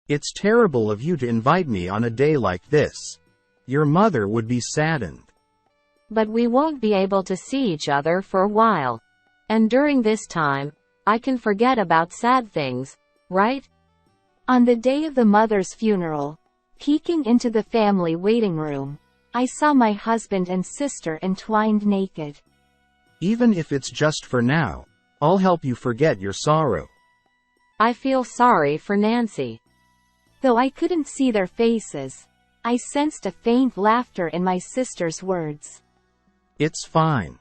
It's terrible of you to invite me on a day like this. Your mother would be saddened. But we won't be able to see each other for a while. And during this time, I can forget about sad things, right? On the day of the mother's funeral, peeking into the family waiting room, I saw my husband and sister entwined naked. Even if it's just for now, I'll help you forget your sorrow. I feel sorry for Nancy. Though I couldn't see their faces, I sensed a faint laughter in my sister's words. It's fine.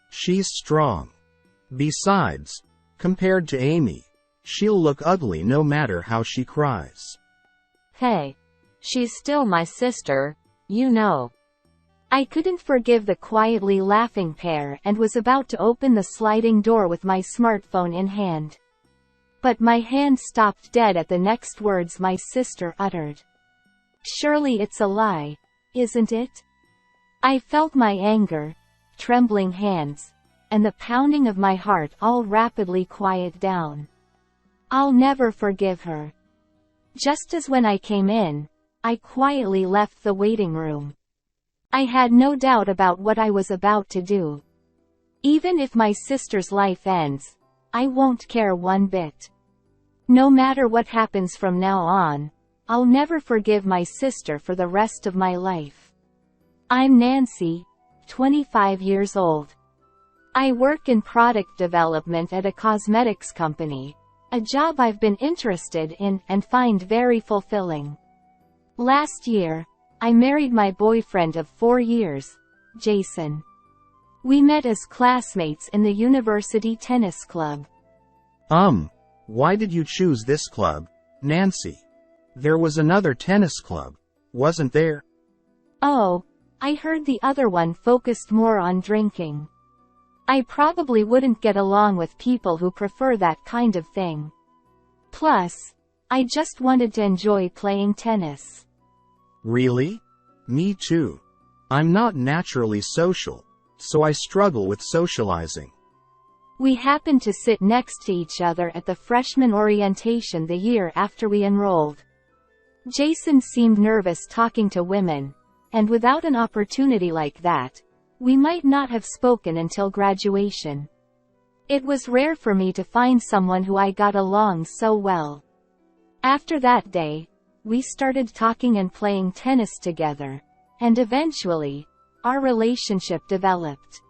She's strong. Besides, compared to Amy, she'll look ugly no matter how she cries. Hey, she's still my sister, you know. I couldn't forgive the quietly laughing pair and was about to open the sliding door with my smartphone in hand. But my hand stopped dead at the next words my sister uttered. Surely it's a lie, isn't it? I felt my anger, trembling hands, and the pounding of my heart all rapidly quiet down. I'll never forgive her. Just as when I came in, I quietly left the waiting room. I had no doubt about what I was about to do. Even if my sister's life ends, I won't care one bit. No matter what happens from now on, I'll never forgive my sister for the rest of my life. I'm Nancy, 25 years old. I work in product development at a cosmetics company, a job I've been interested in and find very fulfilling. Last year, I married my boyfriend of 4 years, Jason. We met as classmates in the university tennis club. Why did you choose this club, Nancy? There was another tennis club, wasn't there? Oh, I heard the other one focused more on drinking. I probably wouldn't get along with people who prefer that kind of thing. Plus, I just wanted to enjoy playing tennis. Really? Me too. I'm not naturally social, so I struggle with socializing. We happened to sit next to each other at the freshman orientation the year after we enrolled. Jason seemed nervous talking to women, and without an opportunity like that, we might not have spoken until graduation. It was rare for me to find someone who I got along so well. After that day, we started talking and playing tennis together, and eventually, our relationship developed.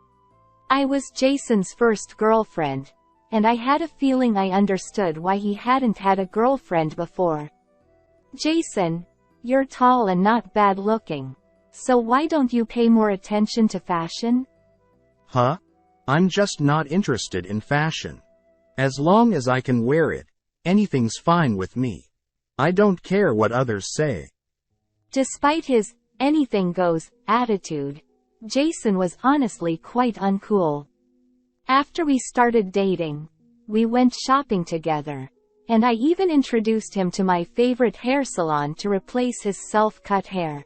I was Jason's first girlfriend, and I had a feeling I understood why he hadn't had a girlfriend before. Jason, you're tall and not bad looking, so why don't you pay more attention to fashion? Huh? I'm just not interested in fashion. As long as I can wear it, anything's fine with me. I don't care what others say. Despite his anything goes attitude, Jason was honestly quite uncool. After we started dating, we went shopping together, and I even introduced him to my favorite hair salon to replace his self-cut hair.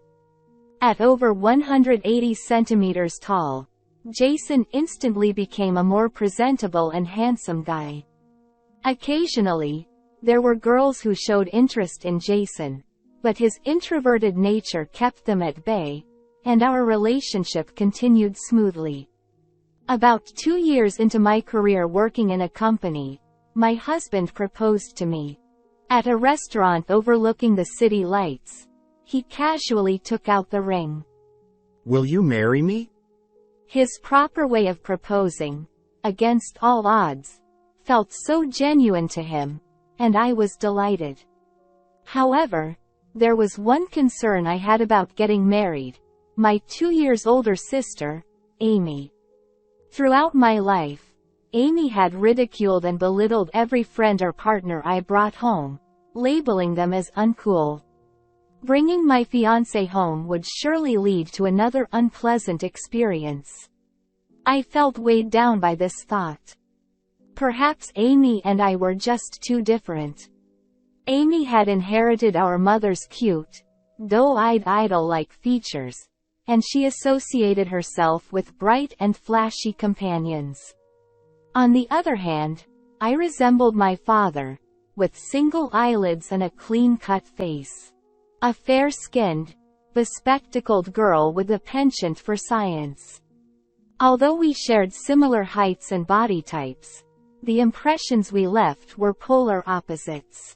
At over 180 centimeters tall, Jason instantly became a more presentable and handsome guy. Occasionally, there were girls who showed interest in Jason, but his introverted nature kept them at bay, and our relationship continued smoothly. About 2 years into my career working in a company, my husband proposed to me. At a restaurant overlooking the city lights, he casually took out the ring. Will you marry me? His proper way of proposing, against all odds, felt so genuine to him, and I was delighted. However, there was one concern I had about getting married: my 2 years older sister, Amy. Throughout my life, Amy had ridiculed and belittled every friend or partner I brought home, labeling them as uncool. Bringing my fiancé home would surely lead to another unpleasant experience. I felt weighed down by this thought. Perhaps Amy and I were just too different. Amy had inherited our mother's cute, doe-eyed idol-like features, and she associated herself with bright and flashy companions. On the other hand, I resembled my father, with single eyelids and a clean-cut face. A fair-skinned, bespectacled girl with a penchant for science. Although we shared similar heights and body types, the impressions we left were polar opposites.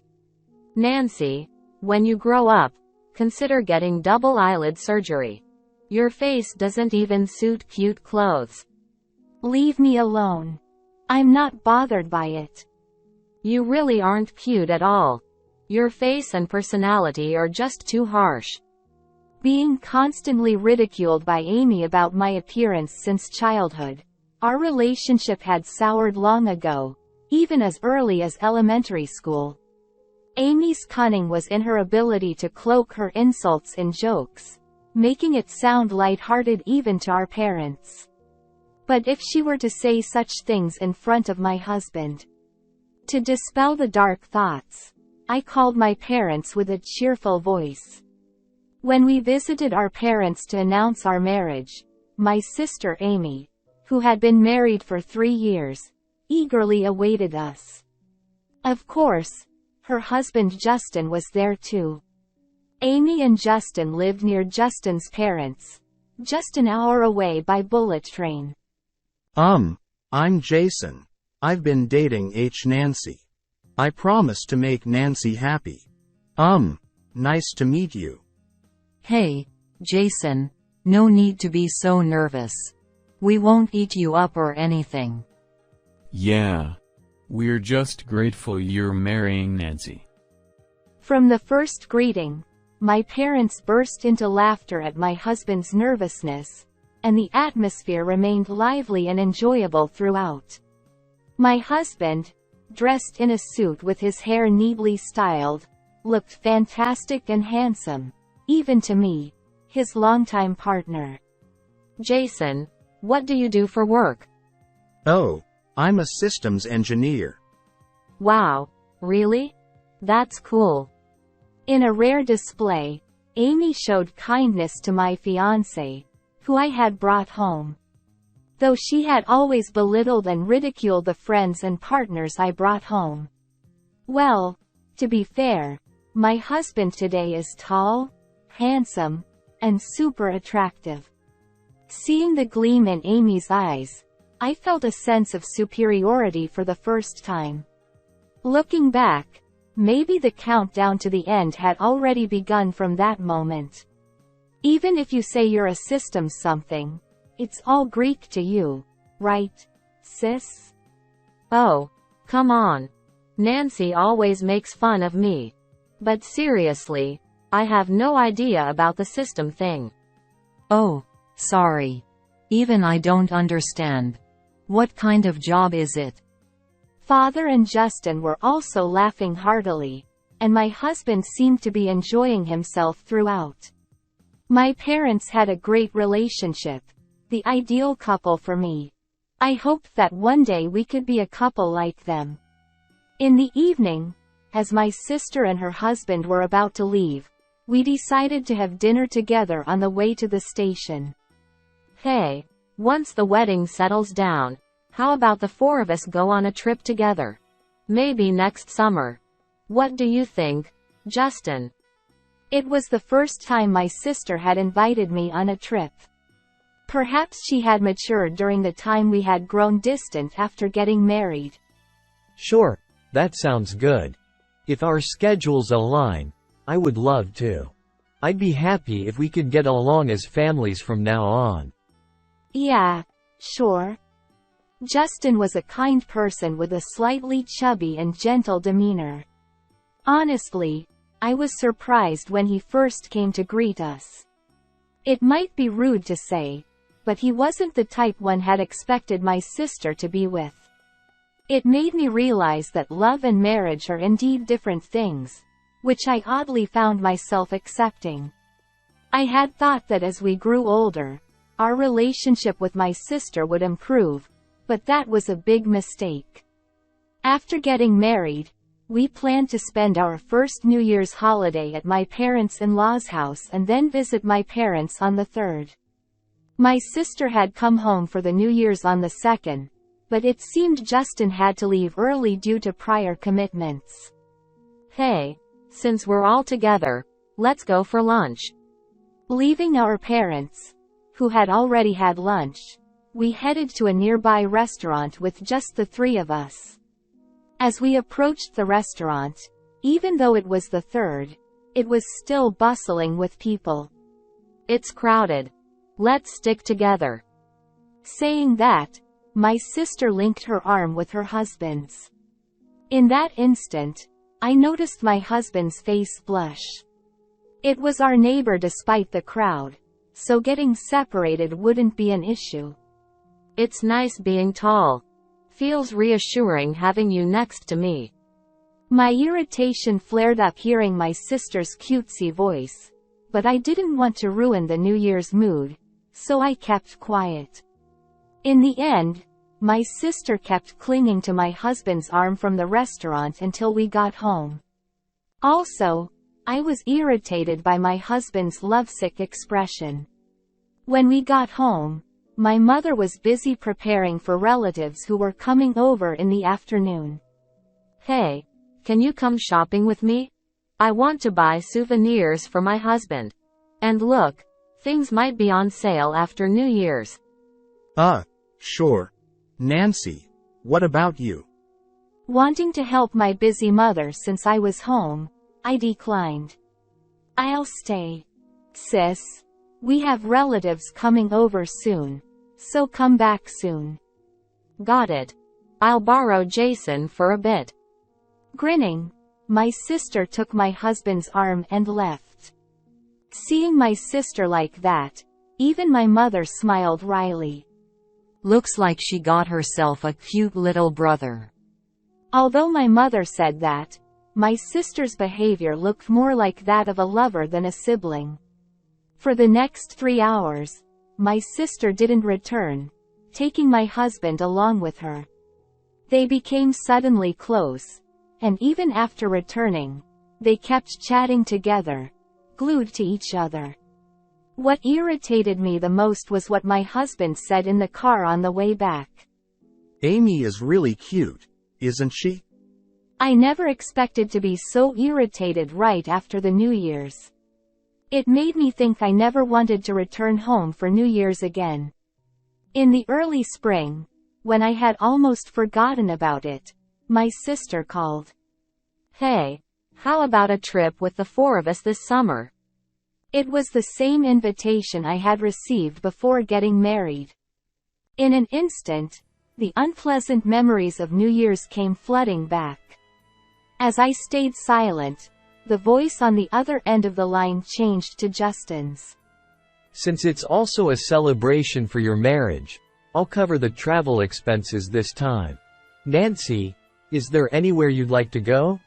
Nancy, when you grow up, consider getting double eyelid surgery. Your face doesn't even suit cute clothes. Leave me alone. I'm not bothered by it. You really aren't cute at all. Your face and personality are just too harsh. Being constantly ridiculed by Amy about my appearance since childhood, our relationship had soured long ago, even as early as elementary school. Amy's cunning was in her ability to cloak her insults in jokes, making it sound light-hearted even to our parents. But if she were to say such things in front of my husband, to dispel the dark thoughts, I called my parents with a cheerful voice. When we visited our parents to announce our marriage, my sister Amy, who had been married for 3 years, eagerly awaited us. Of course, her husband Justin was there too. Amy and Justin lived near Justin's parents, just an hour away by bullet train. I'm Jason. I've been dating Nancy. I promise to make Nancy happy. Nice to meet you. Hey, Jason, no need to be so nervous. We won't eat you up or anything. Yeah. We're just grateful you're marrying Nancy. From the first greeting, my parents burst into laughter at my husband's nervousness, and the atmosphere remained lively and enjoyable throughout. My husband, dressed in a suit with his hair neatly styled, looked fantastic and handsome, even to me, his longtime partner. Jason, what do you do for work? Oh, I'm a systems engineer. Wow, really? That's cool. In a rare display, Amy showed kindness to my fiancé, who I had brought home. Though she had always belittled and ridiculed the friends and partners I brought home. Well, to be fair, my husband today is tall, handsome, and super attractive. Seeing the gleam in Amy's eyes, I felt a sense of superiority for the first time. Looking back, maybe the countdown to the end had already begun from that moment. Even if you say you're a systems something, it's all Greek to you, right, sis? Oh, come on. Nancy always makes fun of me. But seriously, I have no idea about the system thing. Oh, sorry. Even I don't understand. What kind of job is it? Father and Justin were also laughing heartily, and my husband seemed to be enjoying himself throughout. My parents had a great relationship, the ideal couple for me. I hoped that one day we could be a couple like them. In the evening, as my sister and her husband were about to leave, we decided to have dinner together on the way to the station. Hey, once the wedding settles down, how about the 4 of us go on a trip together? Maybe next summer. What do you think, Justin? It was the first time my sister had invited me on a trip. Perhaps she had matured during the time we had grown distant after getting married. Sure, that sounds good. If our schedules align, I would love to. I'd be happy if we could get along as families from now on. Yeah, sure. Justin was a kind person with a slightly chubby and gentle demeanor. Honestly, I was surprised when he first came to greet us. It might be rude to say, but he wasn't the type one had expected my sister to be with. It made me realize that love and marriage are indeed different things, which I oddly found myself accepting. I had thought that as we grew older, our relationship with my sister would improve, but that was a big mistake. After getting married, we planned to spend our first New Year's holiday at my parents-in-law's house and then visit my parents on the 3rd. My sister had come home for the New Year's on the 2nd, but it seemed Justin had to leave early due to prior commitments. Hey, since we're all together, let's go for lunch. Leaving our parents, who had already had lunch, we headed to a nearby restaurant with just the three of us. As we approached the restaurant, even though it was the third, it was still bustling with people. It's crowded. Let's stick together. Saying that, my sister linked her arm with her husband's. In that instant, I noticed my husband's face blush. It was our neighbor despite the crowd, so getting separated wouldn't be an issue. It's nice being tall. Feels reassuring having you next to me. My irritation flared up hearing my sister's cutesy voice, but I didn't want to ruin the New Year's mood, so I kept quiet. In the end, my sister kept clinging to my husband's arm from the restaurant until we got home. Also, I was irritated by my husband's lovesick expression. When we got home, my mother was busy preparing for relatives who were coming over in the afternoon. Hey, can you come shopping with me? I want to buy souvenirs for my husband. And look, things might be on sale after New Year's. Sure. Nancy, what about you? Wanting to help my busy mother since I was home, I declined. I'll stay. Sis, we have relatives coming over soon, so come back soon. Got it. I'll borrow Jason for a bit. Grinning, my sister took my husband's arm and left. Seeing my sister like that, even my mother smiled wryly. Looks like she got herself a cute little brother. Although my mother said that, my sister's behavior looked more like that of a lover than a sibling. For the next 3 hours, my sister didn't return, taking my husband along with her. They became suddenly close, and even after returning, they kept chatting together, glued to each other. What irritated me the most was what my husband said in the car on the way back. Amy is really cute, isn't she? I never expected to be so irritated right after the New Year's. It made me think I never wanted to return home for New Year's again. In the early spring, when I had almost forgotten about it, my sister called. Hey, how about a trip with the four of us this summer? It was the same invitation I had received before getting married. In an instant, the unpleasant memories of New Year's came flooding back. As I stayed silent, the voice on the other end of the line changed to Justin's. Since it's also a celebration for your marriage, I'll cover the travel expenses this time. Nancy, is there anywhere you'd like to go?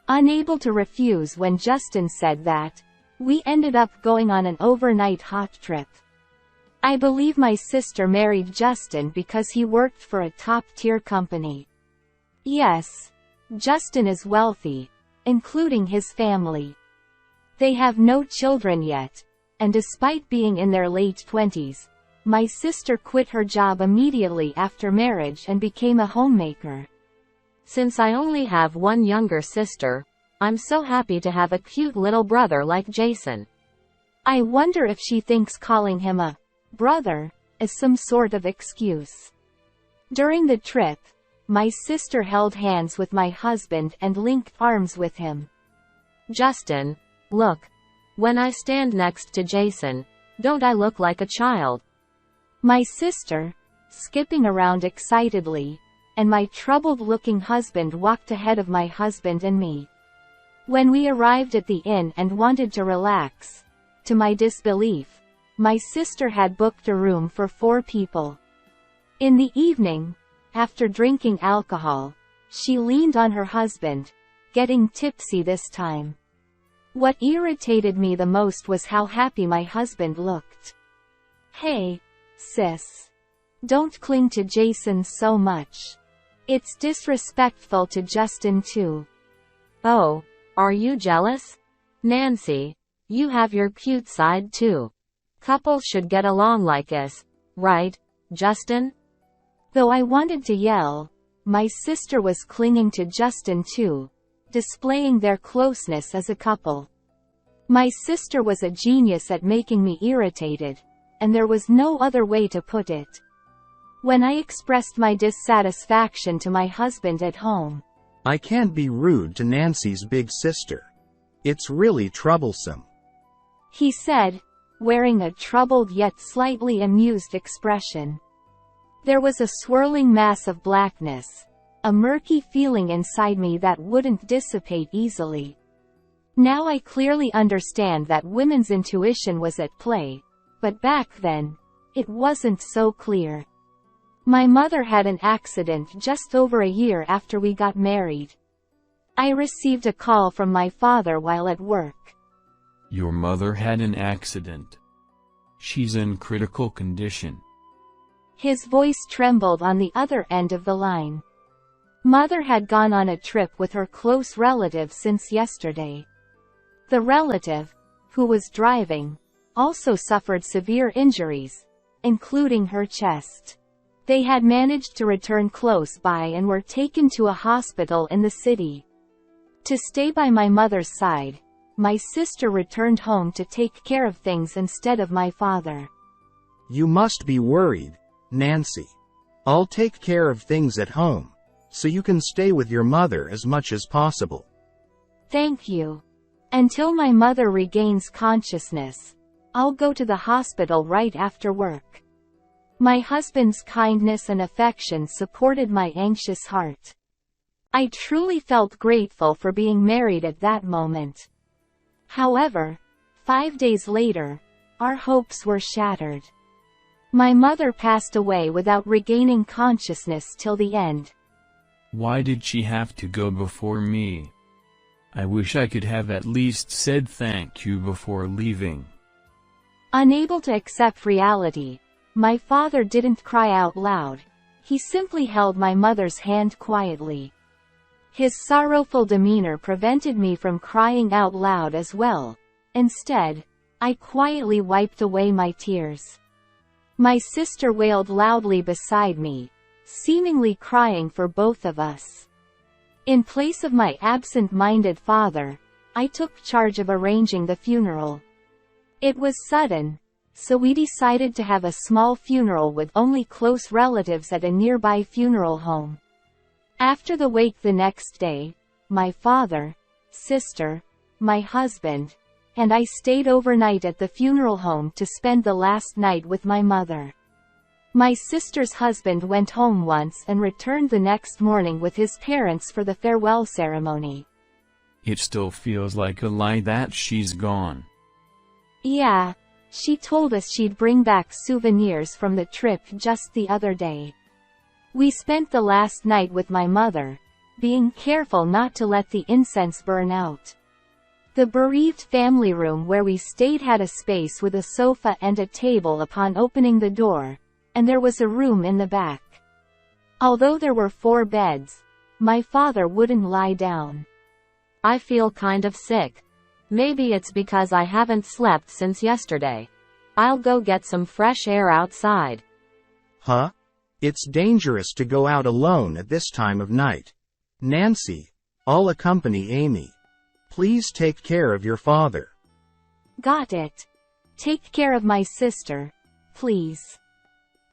Unable to refuse when Justin said that, we ended up going on an overnight hot trip. I believe my sister married Justin because he worked for a top-tier company. Yes, Justin is wealthy, including his family. They have no children yet, and despite being in their late 20s, my sister quit her job immediately after marriage and became a homemaker. Since I only have one younger sister, I'm so happy to have a cute little brother like Jason. I wonder if she thinks calling him a brother is some sort of excuse. During the trip, my sister held hands with my husband and linked arms with him. Justin, look. When I stand next to Jason, don't I look like a child? My sister, skipping around excitedly, and my troubled-looking husband walked ahead of my husband and me. When we arrived at the inn and wanted to relax, to my disbelief, my sister had booked a room for 4 people. In the evening, after drinking alcohol, she leaned on her husband, getting tipsy this time. What irritated me the most was how happy my husband looked. Hey, sis. Don't cling to Jason so much. It's disrespectful to Justin too. Oh, are you jealous? Nancy, you have your cute side too. Couples should get along like us, right, Justin? Though I wanted to yell, my sister was clinging to Justin too, displaying their closeness as a couple. My sister was a genius at making me irritated, and there was no other way to put it. When I expressed my dissatisfaction to my husband at home, I can't be rude to Nancy's big sister. It's really troublesome. He said, wearing a troubled yet slightly amused expression. There was a swirling mass of blackness, a murky feeling inside me that wouldn't dissipate easily. Now I clearly understand that women's intuition was at play, but back then, it wasn't so clear. My mother had an accident just over a year after we got married. I received a call from my father while at work. Your mother had an accident. She's in critical condition. His voice trembled on the other end of the line. Mother had gone on a trip with her close relative since yesterday. The relative, who was driving, also suffered severe injuries, including her chest. They had managed to return close by and were taken to a hospital in the city. To stay by my mother's side, my sister returned home to take care of things instead of my father. You must be worried, Nancy. I'll take care of things at home, so you can stay with your mother as much as possible. Thank you. Until my mother regains consciousness, I'll go to the hospital right after work. My husband's kindness and affection supported my anxious heart. I truly felt grateful for being married at that moment. However, 5 days later, our hopes were shattered. My mother passed away without regaining consciousness till the end. Why did she have to go before me? I wish I could have at least said thank you before leaving. Unable to accept reality, my father didn't cry out loud. He simply held my mother's hand quietly. His sorrowful demeanor prevented me from crying out loud as well. Instead, I quietly wiped away my tears. My sister wailed loudly beside me, seemingly crying for both of us. In place of my absent-minded father, I took charge of arranging the funeral. It was sudden, so we decided to have a small funeral with only close relatives at a nearby funeral home. After the wake the next day, my father, sister, my husband, and I stayed overnight at the funeral home to spend the last night with my mother. My sister's husband went home once and returned the next morning with his parents for the farewell ceremony. It still feels like a lie that she's gone. Yeah, she told us she'd bring back souvenirs from the trip just the other day. We spent the last night with my mother, being careful not to let the incense burn out. The bereaved family room where we stayed had a space with a sofa and a table upon opening the door, and there was a room in the back. Although there were 4 beds, my father wouldn't lie down. I feel kind of sick. Maybe it's because I haven't slept since yesterday. I'll go get some fresh air outside. Huh? It's dangerous to go out alone at this time of night. Nancy, I'll accompany Amy. Please take care of your father. Got it. Take care of my sister, please.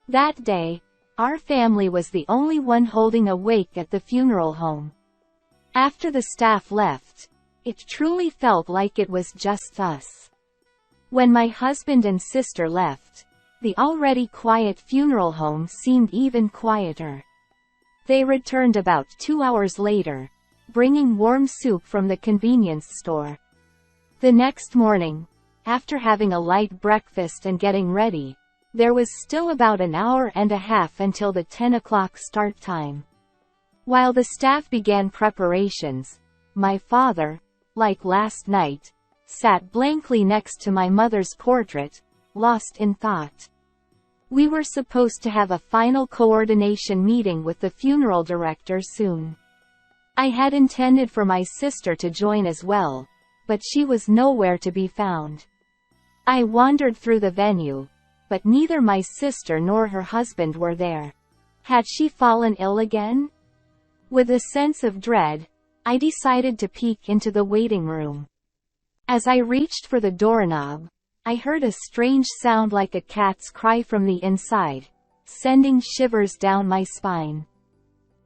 That day, our family was the only one holding a wake at the funeral home. After the staff left, it truly felt like it was just us. When my husband and sister left, the already quiet funeral home seemed even quieter. They returned about 2 hours later, bringing warm soup from the convenience store. The next morning, after having a light breakfast and getting ready, there was still about an hour and a half until the 10 o'clock start time. While the staff began preparations, my father, like last night, sat blankly next to my mother's portrait, lost in thought. We were supposed to have a final coordination meeting with the funeral director soon. I had intended for my sister to join as well, but she was nowhere to be found. I wandered through the venue, but neither my sister nor her husband were there. Had she fallen ill again? With a sense of dread, I decided to peek into the waiting room. As I reached for the doorknob, I heard a strange sound like a cat's cry from the inside, sending shivers down my spine.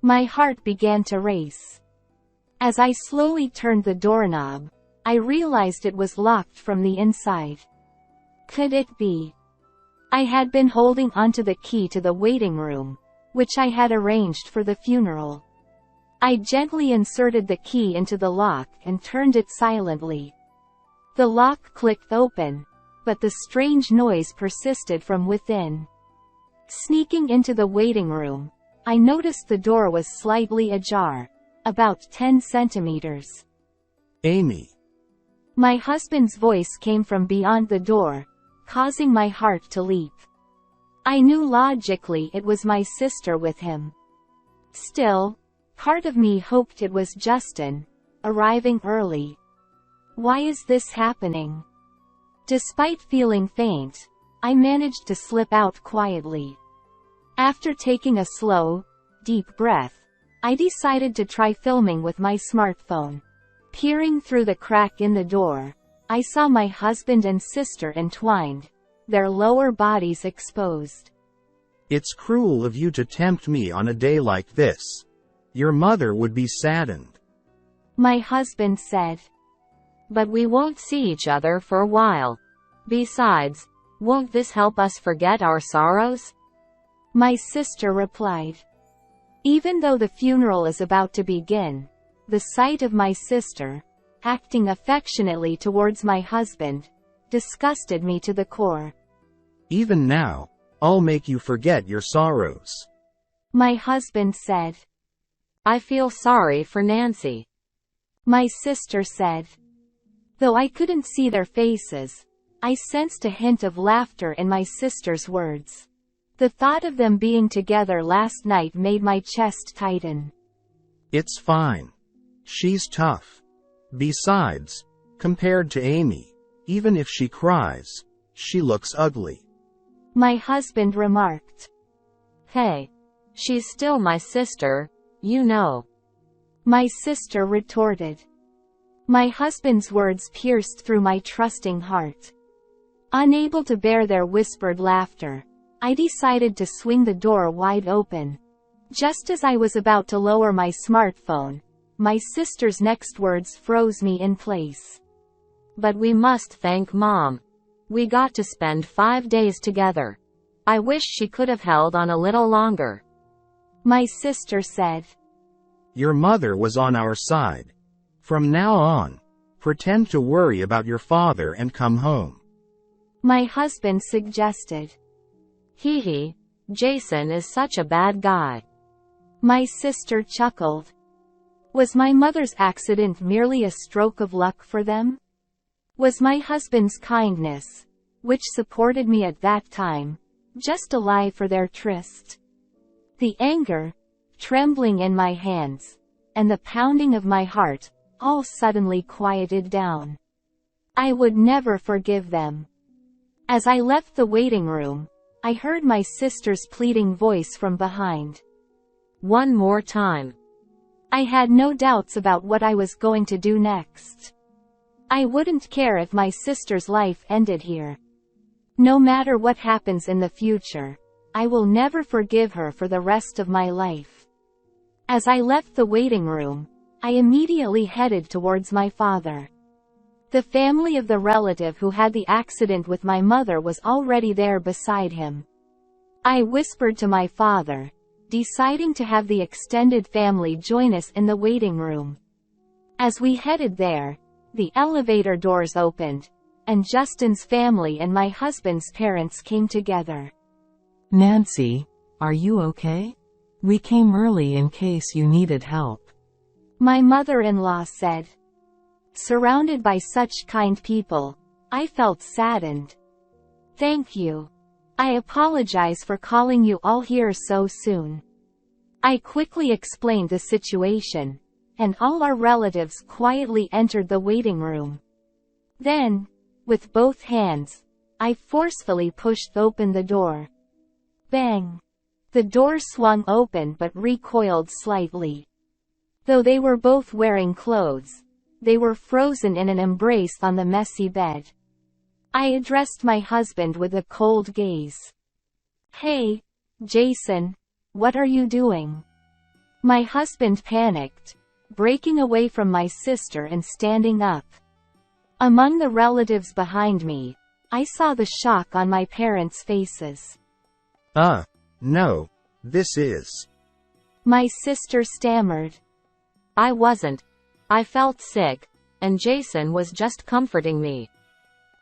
My heart began to race. As I slowly turned the doorknob, I realized it was locked from the inside. Could it be? I had been holding onto the key to the waiting room, which I had arranged for the funeral. I gently inserted the key into the lock and turned it silently. The lock clicked open, but the strange noise persisted from within. Sneaking into the waiting room, I noticed the door was slightly ajar, about 10 centimeters. Amy. My husband's voice came from beyond the door, causing my heart to leap. I knew logically it was my sister with him. Still, part of me hoped it was Justin, arriving early. Why is this happening? Despite feeling faint, I managed to slip out quietly. After taking a slow, deep breath, I decided to try filming with my smartphone. Peering through the crack in the door, I saw my husband and sister entwined, their lower bodies exposed. It's cruel of you to tempt me on a day like this. Your mother would be saddened. My husband said. But we won't see each other for a while. Besides, won't this help us forget our sorrows? My sister replied. Even though the funeral is about to begin, the sight of my sister, acting affectionately towards my husband, disgusted me to the core. Even now, I'll make you forget your sorrows. My husband said. I feel sorry for Nancy. My sister said. Though I couldn't see their faces, I sensed a hint of laughter in my sister's words. The thought of them being together last night made my chest tighten. It's fine. She's tough. Besides, compared to Amy, even if she cries, she looks ugly. My husband remarked. Hey, she's still my sister, you know. My sister retorted. My husband's words pierced through my trusting heart. Unable to bear their whispered laughter, I decided to swing the door wide open. Just as I was about to lower my smartphone, my sister's next words froze me in place. But we must thank Mom. We got to spend 5 days together. I wish she could have held on a little longer. My sister said. Your mother was on our side. From now on, pretend to worry about your father and come home. My husband suggested. Hee, Jason is such a bad guy. My sister chuckled. Was my mother's accident merely a stroke of luck for them? Was my husband's kindness, which supported me at that time, just a lie for their tryst? The anger, trembling in my hands, and the pounding of my heart, all suddenly quieted down. I would never forgive them. As I left the waiting room, I heard my sister's pleading voice from behind. One more time. I had no doubts about what I was going to do next. I wouldn't care if my sister's life ended here. No matter what happens in the future, I will never forgive her for the rest of my life. As I left the waiting room, I immediately headed towards my father. The family of the relative who had the accident with my mother was already there beside him. I whispered to my father, deciding to have the extended family join us in the waiting room. As we headed there, the elevator doors opened, and Justin's family and my husband's parents came together. Nancy, are you okay? We came early in case you needed help. My mother-in-law said. Surrounded by such kind people, I felt saddened. Thank you. I apologize for calling you all here so soon. I quickly explained the situation, and all our relatives quietly entered the waiting room. Then, with both hands, I forcefully pushed open the door. Bang! The door swung open but recoiled slightly. Though they were both wearing clothes, they were frozen in an embrace on the messy bed. I addressed my husband with a cold gaze. "Hey, Jason, what are you doing?" My husband panicked, breaking away from my sister and standing up. Among the relatives behind me, I saw the shock on my parents' faces. No, this is. My sister stammered. I wasn't. I felt sick, and Jason was just comforting me.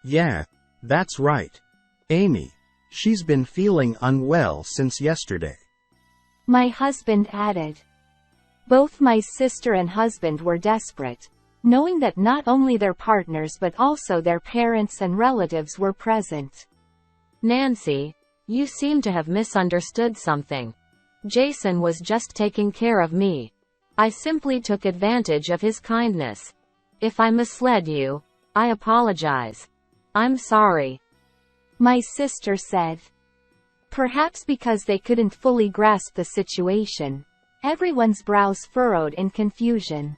Yeah, that's right. Amy, she's been feeling unwell since yesterday. My husband added. Both my sister and husband were desperate, knowing that not only their partners but also their parents and relatives were present. Nancy, you seem to have misunderstood something. Jason was just taking care of me. I simply took advantage of his kindness. If I misled you, I apologize. I'm sorry. My sister said. Perhaps because they couldn't fully grasp the situation, everyone's brows furrowed in confusion.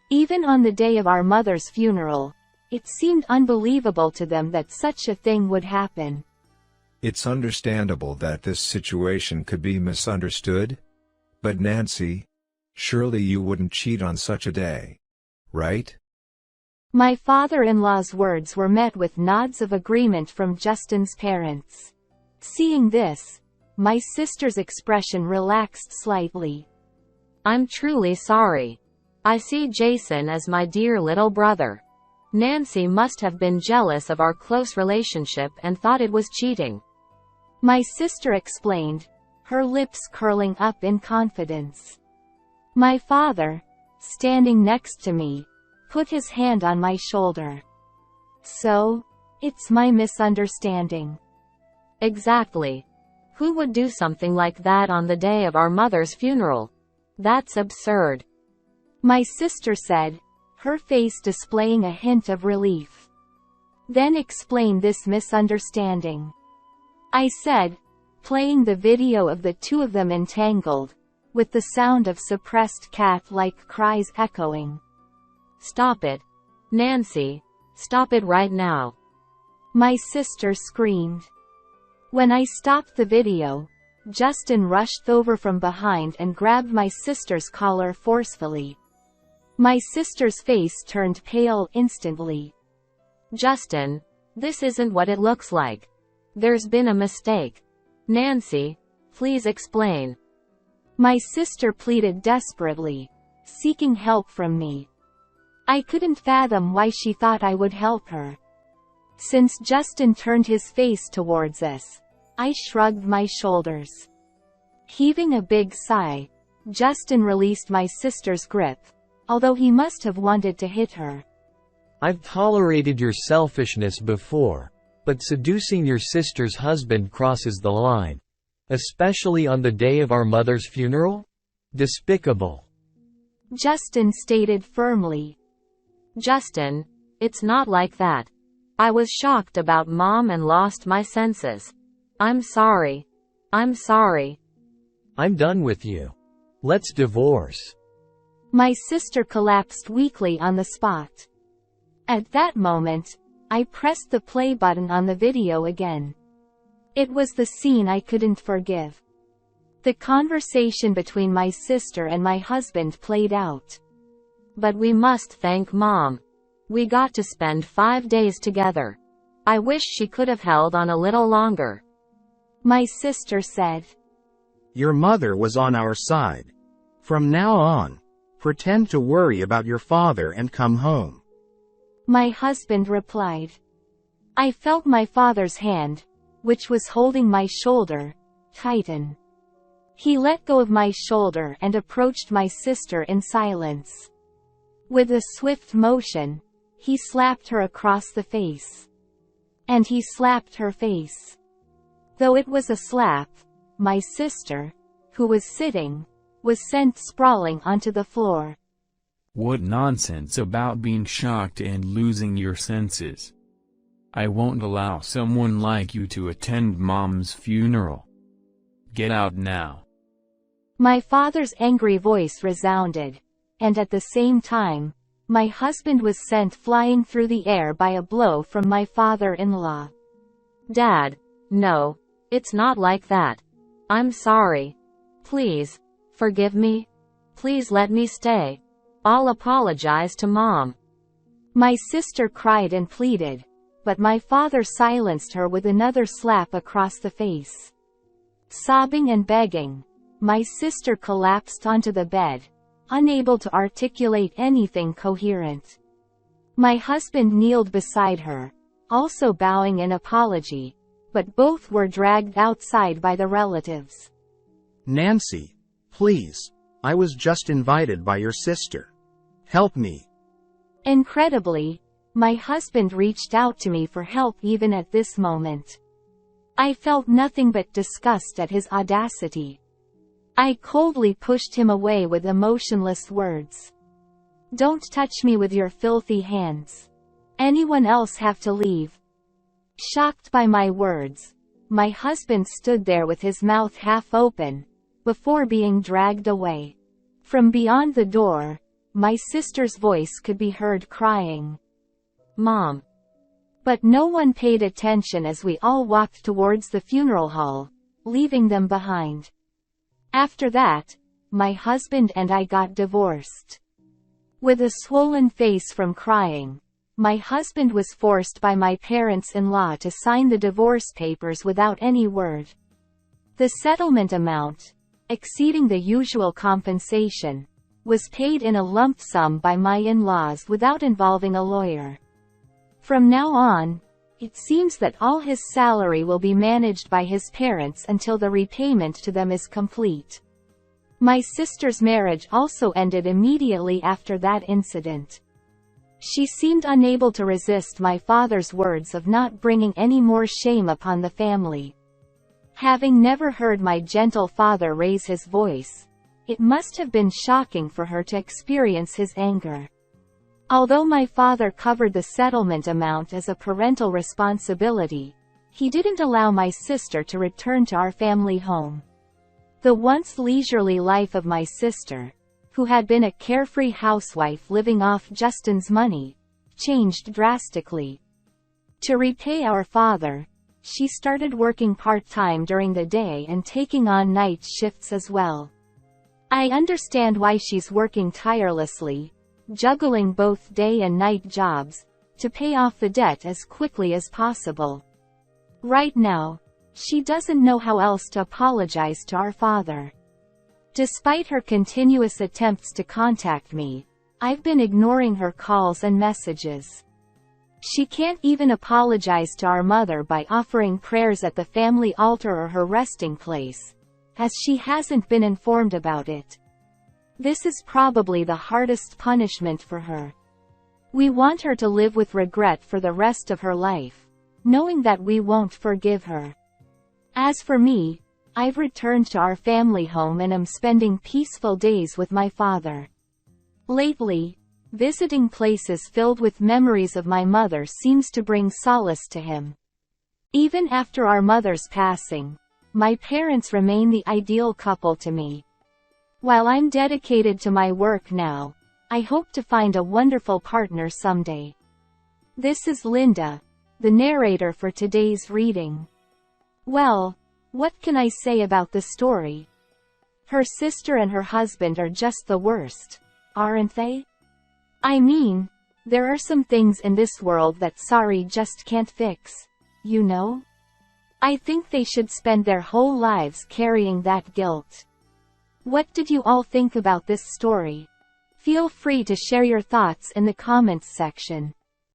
Even on the day of our mother's funeral, it seemed unbelievable to them that such a thing would happen. It's understandable that this situation could be misunderstood. But Nancy, surely you wouldn't cheat on such a day, right? My father-in-law's words were met with nods of agreement from Justin's parents. Seeing this, my sister's expression relaxed slightly. I'm truly sorry. I see Jason as my dear little brother. Nancy must have been jealous of our close relationship and thought it was cheating. My sister explained, her lips curling up in confidence. My father, standing next to me, put his hand on my shoulder. So, it's my misunderstanding. Exactly. Who would do something like that on the day of our mother's funeral? That's absurd. My sister said, her face displaying a hint of relief. Then explain this misunderstanding. I said, playing the video of the two of them entangled, with the sound of suppressed cat-like cries echoing. Stop it. Nancy, stop it right now. My sister screamed. When I stopped the video, Justin rushed over from behind and grabbed my sister's collar forcefully. My sister's face turned pale instantly. Justin, this isn't what it looks like. There's been a mistake. Nancy, please explain. My sister pleaded desperately, seeking help from me. I couldn't fathom why she thought I would help her. Since Justin turned his face towards us, I shrugged my shoulders. Heaving a big sigh, Justin released my sister's grip, although he must have wanted to hit her. I've tolerated your selfishness before, but seducing your sister's husband crosses the line. Especially on the day of our mother's funeral? Despicable. Justin stated firmly. Justin, it's not like that. I was shocked about Mom and lost my senses. I'm sorry. I'm sorry. I'm done with you. Let's divorce. My sister collapsed weakly on the spot. At that moment, I pressed the play button on the video again. It was the scene I couldn't forgive. The conversation between my sister and my husband played out. But we must thank Mom. We got to spend 5 days together. I wish she could have held on a little longer. My sister said. Your mother was on our side. From now on, pretend to worry about your father and come home. My husband replied. I felt my father's hand, which was holding my shoulder, tighten. He let go of my shoulder and approached my sister in silence. With a swift motion, he slapped her across the face. And he slapped her face. Though it was a slap, my sister, who was sitting, was sent sprawling onto the floor. What nonsense about being shocked and losing your senses. I won't allow someone like you to attend Mom's funeral. Get out now. My father's angry voice resounded, and at the same time, my husband was sent flying through the air by a blow from my father-in-law. Dad, no, it's not like that. I'm sorry. Please, forgive me. Please let me stay. I'll apologize to Mom. My sister cried and pleaded, but my father silenced her with another slap across the face. Sobbing and begging, my sister collapsed onto the bed, unable to articulate anything coherent. My husband kneeled beside her, also bowing in apology, but both were dragged outside by the relatives. Nancy, please, I was just invited by your sister. Help me. Incredibly, my husband reached out to me for help even at this moment. I felt nothing but disgust at his audacity. I coldly pushed him away with emotionless words. Don't touch me with your filthy hands. Anyone else have to leave? Shocked by my words, my husband stood there with his mouth half open, before being dragged away. From beyond the door, my sister's voice could be heard crying, "Mom." But no one paid attention as we all walked towards the funeral hall, leaving them behind. After that, my husband and I got divorced. With a swollen face from crying, my husband was forced by my parents-in-law to sign the divorce papers without any word. The settlement amount, exceeding the usual compensation, was paid in a lump sum by my in-laws without involving a lawyer. From now on, it seems that all his salary will be managed by his parents until the repayment to them is complete. My sister's marriage also ended immediately after that incident. She seemed unable to resist my father's words of not bringing any more shame upon the family. Having never heard my gentle father raise his voice, it must have been shocking for her to experience his anger. Although my father covered the settlement amount as a parental responsibility, he didn't allow my sister to return to our family home. The once leisurely life of my sister, who had been a carefree housewife living off Justin's money, changed drastically. To repay our father, she started working part-time during the day and taking on night shifts as well. I understand why she's working tirelessly, juggling both day and night jobs, to pay off the debt as quickly as possible. Right now, she doesn't know how else to apologize to our father. Despite her continuous attempts to contact me, I've been ignoring her calls and messages. She can't even apologize to our mother by offering prayers at the family altar or her resting place, as she hasn't been informed about it. This is probably the hardest punishment for her. We want her to live with regret for the rest of her life, knowing that we won't forgive her. As for me, I've returned to our family home and am spending peaceful days with my father. Lately, visiting places filled with memories of my mother seems to bring solace to him. Even after our mother's passing, my parents remain the ideal couple to me. While I'm dedicated to my work now, I hope to find a wonderful partner someday. This is Linda, the narrator for today's reading. Well, what can I say about the story? Her sister and her husband are just the worst, aren't they? I mean, there are some things in this world that sorry just can't fix, you know? I think they should spend their whole lives carrying that guilt. What did you all think about this story? Feel free to share your thoughts in the comments section.